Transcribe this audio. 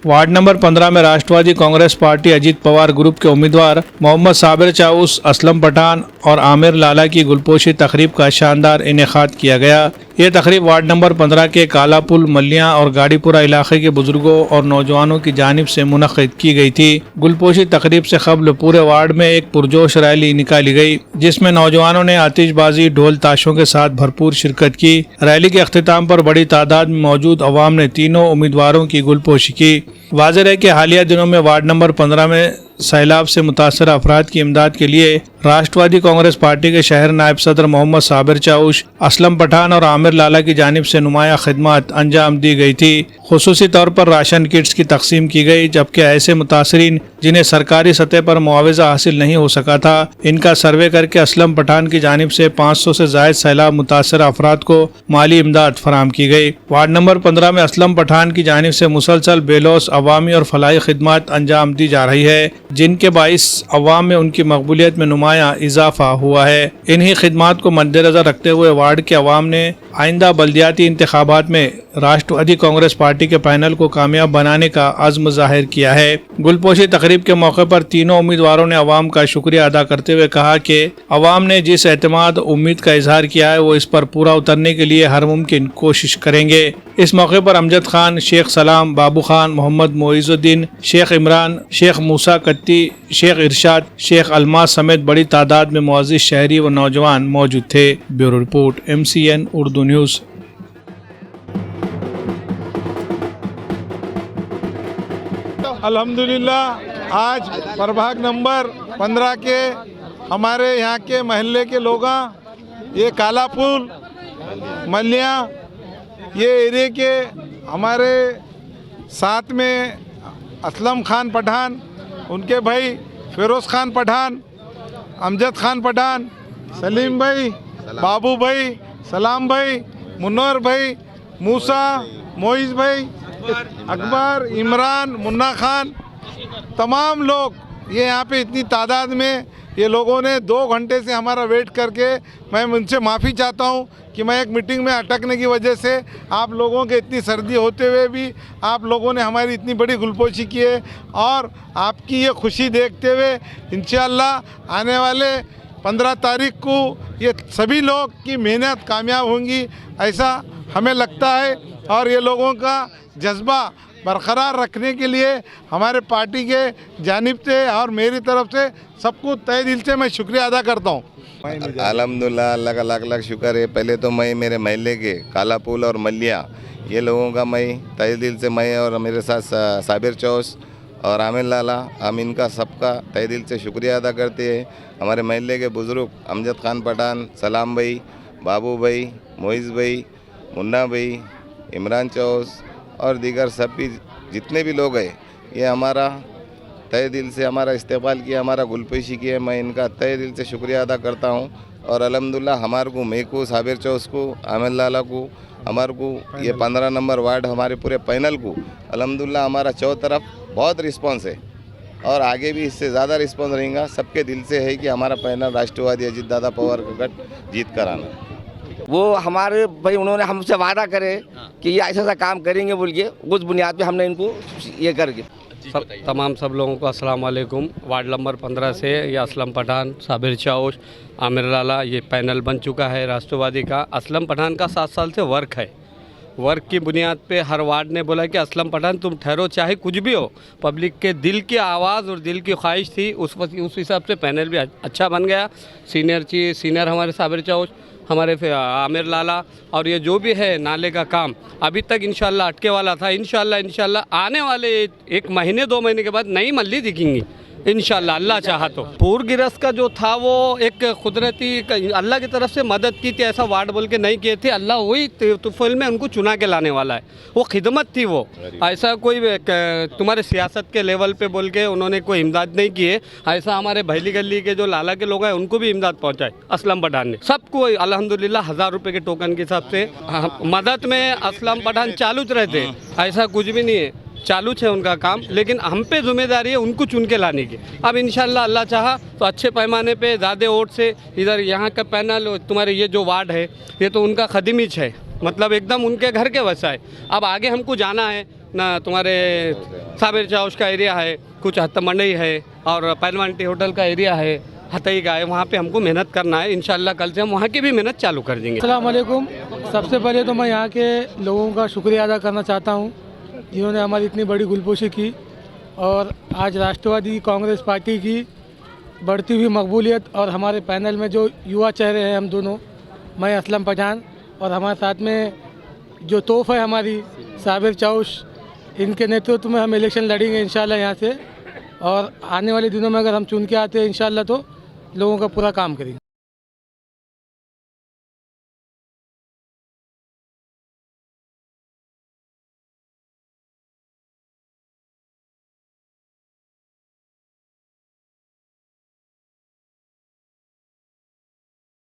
Ward number 15 में राष्ट्रवादी Congress party Ajit Pawar group के उम्मीदवार मोहम्मद साबिर चाउस, असलम पठान और आमिर लाला की गुलपोशी तकरीब का शानदार इनेकाद किया गया। ये तकरीब वार्ड नंबर 15 के काला पुल, मलियां और गाड़ीपुरा इलाके के बुजुर्गों और नौजवानों की जानिब से मुनक्किद की गई थी। गुलपोशी तकरीब से कबल पूरे वार्ड में एक पुरजोश रैली निकाली गई, जिसमें नौजवानों ने आतिशबाजी, ढोल ताशों के साथ भरपूर शिरकत की। रैली के अख्तिताम पर बड़ी तादाद में मौजूद अवाम ने तीनों उम्मीदवारों की गुलपोशी की। वाज़ेह है कि हालिया दिनों में वार्ड नंबर 15 में सैलाब से मुतासर अफराद की इमदाद के लिए राष्ट्रवादी कांग्रेस पार्टी के शहर नायब सदर मोहम्मद साबिर चाउस, असलम पठान और आमिर लाला की जानिब से नुमाया खिदमत अंजाम दी गई थी। खुसूसी तौर पर राशन किट्स की तकसीम की गई, जबकि ऐसे मुतासरीन जिन्हें सरकारी सतह पर मुआवजा हासिल नहीं हो सका था, इनका सर्वे करके असलम पठान की जानिब से 500 से जायद सैलाब मुतासर अफराद को माली इमदाद फराम की गई। वार्ड नंबर 15 में असलम पठान की जानिब से मुसलसल बेलौस अवामी और फलाही खिदमत अंजाम दी जा रही है, जिनके बाइस अवाम में उनकी मकबूलियत में नुमाया इजाफा हुआ है। इन्हीं खिदमात को मद्देनजर रखते हुए वार्ड के अवाम ने आइंदा बल्दियाती इंतखाबात में राष्ट्रवादी कांग्रेस पार्टी के पैनल को कामयाब बनाने का अज़्म जाहिर किया है। गुलपोशी तकरीब के मौके पर तीनों उम्मीदवारों ने अवाम का शुक्रिया अदा करते हुए कहा कि अवाम ने जिस एतमाद उम्मीद का इजहार किया है, वो इस पर पूरा उतरने के लिए हर मुमकिन कोशिश करेंगे। इस मौके पर अमजद खान, शेख सलाम, बाबू खान, मोहम्मद मोइजुद्दीन, शेख इमरान, शेख मूसा कत्ती, शेख इरशाद, शेख अलमास समेत बड़ी तादाद में मुअज़्ज़िज़ शहरी व नौजवान मौजूद थे। Bureau report, MCN Urdu news. अल्हम्दुलिल्लाह आज प्रभाग नंबर 15 के हमारे यहाँ के महल्ले के लोग, ये काला पुल, मलियाँ, ये एरिया के हमारे साथ में असलम खान पठान, उनके भाई फिरोज़ खान पठान, अमजद खान पठान, सलीम भाई, बाबू भाई, सलाम भाई, मुन्नर भाई, मूसा, मोइज़ भाई, अकबर, इमरान, मुन्ना खान, तमाम लोग ये यहाँ पे इतनी तादाद में ये लोगों ने 2 घंटे से हमारा वेट करके, मैं उनसे माफ़ी चाहता हूँ कि मैं एक मीटिंग में अटकने की वजह से आप लोगों के इतनी सर्दी होते हुए भी आप लोगों ने हमारी इतनी बड़ी गुलपोशी की है, और आपकी ये खुशी देखते हुए इंशाअल्लाह आने वाले 15 तारीख को ये सभी लोग की मेहनत कामयाब होंगी, ऐसा हमें लगता है। और ये लोगों का जज्बा बरकरार रखने के लिए हमारे पार्टी के जानिब से और मेरी तरफ से सबको तहे दिल से मैं शुक्रिया अदा करता हूँ। अल्हम्दुलिल्लाह, अल्लाह का लाख लाख शुक्र है। पहले तो मैं मेरे महल्ले के काला पुल और मलिया ये लोगों का मैं तहे दिल से, मैं और मेरे साथ साबिर चौस और आमिर लाला, हम इनका सबका तहे दिल से शुक्रिया अदा करते हैं। हमारे महल्ले के बुज़ुर्ग अमजद खान पठान, सलाम भाई, बाबू भाई, मोइज़ भाई, मुन्ना भाई, इमरान चौस और दीगर सब भी जितने भी लोग हैं, ये हमारा तहे दिल से हमारा इस्तेमाल किया, हमारा गुलपोशी किया। मैं इनका तहे दिल से शुक्रिया अदा करता हूँ। और अल्हम्दुलिल्लाह हमारे को, मैं को, साबिर चौस को, आमिर लाला को, हमारे को ये 15 नंबर वार्ड हमारे पूरे पैनल को अल्हम्दुलिल्लाह हमारा चौ तरफ बहुत रिस्पॉन्स है, और आगे भी इससे ज़्यादा रिस्पॉन्स रहेगा। सबके दिल से है कि हमारा पैनल राष्ट्रवादी अजीत दादा पवार का गठ जीत कर आना। वो हमारे भाई उन्होंने हमसे वादा करे कि ये ऐसा ऐसा काम करेंगे बोल के, उस बुनियाद पे हमने इनको ये करके तमाम सब लोगों को अस्सलाम वालेकुम। वार्ड नंबर 15 से ये असलम पठान, साबिर चाउस, आमिर लाला, ये पैनल बन चुका है राष्ट्रवादी का। असलम पठान का 7 साल से वर्क है। वर्क की बुनियाद पे हर वार्ड ने बोला कि असलम पठान तुम ठहरो, चाहे कुछ भी हो। पब्लिक के दिल की आवाज़ और दिल की ख्वाहिश थी, उस हिसाब से पैनल भी अच्छा बन गया। सीनियर हमारे साबिर चाउस, हमारे आमिर लाला, और ये जो भी है नाले का काम अभी तक इंशाल्लाह अटके वाला था। इंशाल्लाह आने वाले 1 महीने 2 महीने के बाद नई मल्ली दिखेंगी इंशाल्लाह, अल्लाह चाहा तो। पूरगिरस का जो था वो एक कुदरती अल्लाह की तरफ से मदद की थी, ऐसा वार्ड बोल के नहीं किए थे। अल्लाह वही तुफैल में उनको चुना के लाने वाला है, वो खिदमत थी वो। ऐसा कोई तुम्हारे सियासत के लेवल पे बोल के उन्होंने कोई इमदाद नहीं किए। ऐसा हमारे भैली गली के जो लाला के लोग हैं उनको भी इमदाद पहुँचाए असलम पठान ने। सबको अल्हम्दुलिल्लाह 1000 रुपये के टोकन के हिसाब से मदद में असलम पठान चालू रहते, ऐसा कुछ भी नहीं है, चालू है उनका काम। लेकिन हम पे जिम्मेदारी है उनको चुन के लाने की। अब इंशाल्लाह अल्लाह चाहा तो अच्छे पैमाने पे ज़्यादा वोट से इधर यहाँ का पैनल, तुम्हारे ये जो वार्ड है ये तो उनका खदीमीच है, मतलब एकदम उनके घर के वैसा है। अब आगे हमको जाना है, ना तुम्हारे साबिर चाउश का एरिया है, कुछ हत्ता मंडई है और पहलवान होटल का एरिया है, हतई का है, वहाँ पे हमको मेहनत करना है। इंशाल्लाह कल से हम वहाँ की भी मेहनत चालू कर देंगे। अस्सलाम वालेकुम। सबसे पहले तो मैं यहाँ के लोगों का शुक्रिया अदा करना चाहता हूँ जिन्होंने हमारी इतनी बड़ी गुलपोशी की और आज राष्ट्रवादी कांग्रेस पार्टी की बढ़ती हुई मकबूलियत और हमारे पैनल में जो युवा चेहरे हैं, हम दोनों, मैं असलम पठान और हमारे साथ में जो तोहफ है हमारी साबिर चाउश, इनके नेतृत्व में हम इलेक्शन लड़ेंगे इंशाल्लाह यहाँ से। और आने वाले दिनों में अगर हम चुन के आते हैं इंशाल्लाह तो लोगों का पूरा काम करेंगे।